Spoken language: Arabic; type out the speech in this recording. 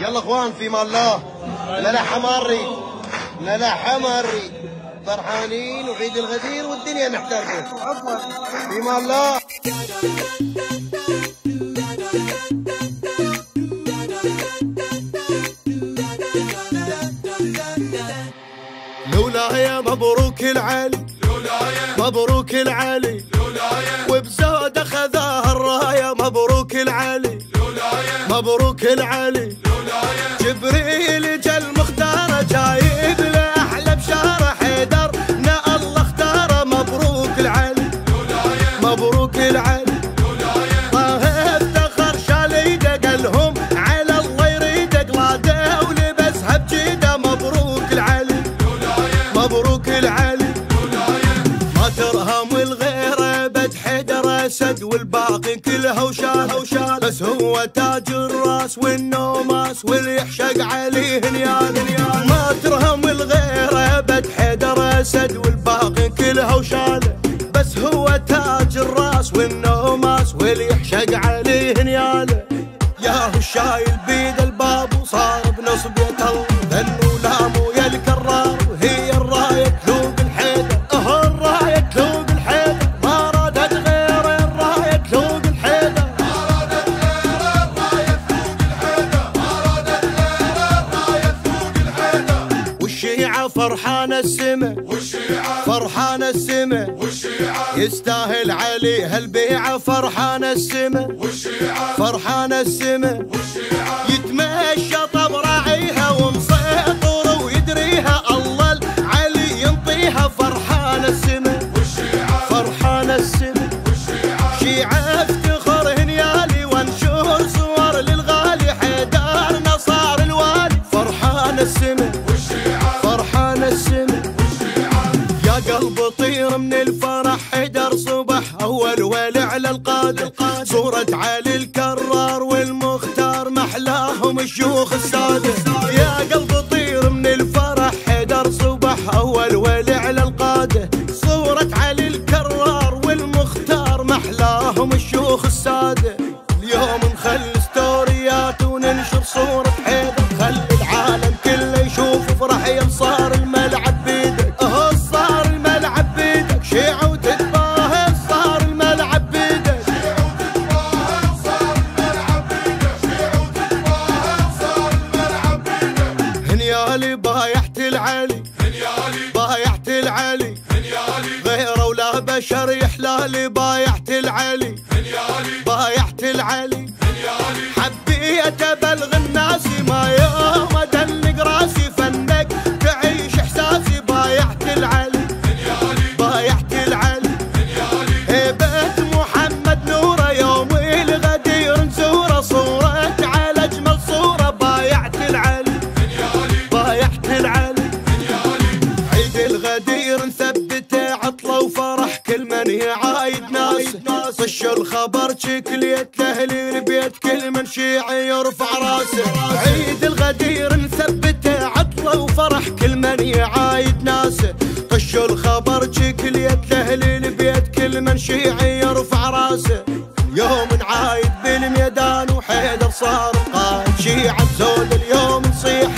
يلا اخوان فيما الله. لا حماري لا حماري فرحانين وعيد الغدير والدنيا محترمه. فيما الله. لولايا مبروك العلي، مبروك العلي، وبزود اخذها الرايه. مبروك العلي، مبروك العلي، جبريل جا المختار جايب له احلى بشاره. حيدر نا الله اختاره. مبروك العلي، مبروك العلي، طه افتخر شال ايده قالهم على الله يريده. قلاده ولبسها بجيده. مبروك العلي، مبروك العلي، ما ترهم الغيره بد حيدر اسد والباقي كلها وشال. بس هو تاج الراس والنوماس واللي يحشق عليه نيال. ما ترهم الغيره بد حيدر اسد والباقي كلها وشال. بس هو تاج الراس والنوماس واللي يحشق عليه نيال. يا هو شايل بيد الباب وصار بنصبية الله. ذنو لامو يا الكرار وهي الرايه تذوق الحيدر. الرايه تذوق الحيدر ما رادت غير الرايه تذوق الحيدر. والشيعة فرحان السما، فرحان السما، يستاهل عليها البيعة. فرحان السما، فرحان السما، يتمشى طب راعيها ومسيطر ويدريها. الله العلي ينطيها. فرحان السما، فرحان السما، شيعة افتخر هنيالي وانشر صور للغالي. حيدر نصار الوالي. فرحان السما، فرحان السما، يا قلب طير من الفرح. حيدر صبح اول ولع على القاده. صورة علي الكرار والمختار محلاهم الشيوخ الساده. يا قلب طير من الفرح. حيدر صبح اول ولع على القاده. صورة علي الكرار والمختار محلاهم الشيوخ الساده. اليوم نخلي ستوريات وننشر صورة حيدر. خلي العالم كله يشوف فرح. يا صار الملعب بيدك، صار الملعب بيدك. شيعة وتتباهى صار الملعب بيدك. هنيالي بايعت العلي، بايعت العلي، غيره ولا بشر يحلالي. بايعت العلي، بايعت العلي، حبيت ابلغ الناس ما يوم ادلق راسي. فنك تعيش احساسي. بايعت العلي، بايعت العلي، هيبة محمد نوره يوم الغدير نزوره. صورة على اجمل صورة. بايعت العلي، بايعت العلي، عيد الغدير نثبته عطله وفرح. كل من يعايد ناس طش الخبر شكليت لاهل البيت. كل من شيعي يرفع راسه. عيد الغدير نثبته عطله وفرح. كل من يعايد ناسه طش الخبر شكليت لاهل البيت. كل من شيعي يرفع راسه. يوم نعايد بالميدان وحيدر صار قائد. شيعة زود اليوم نصيح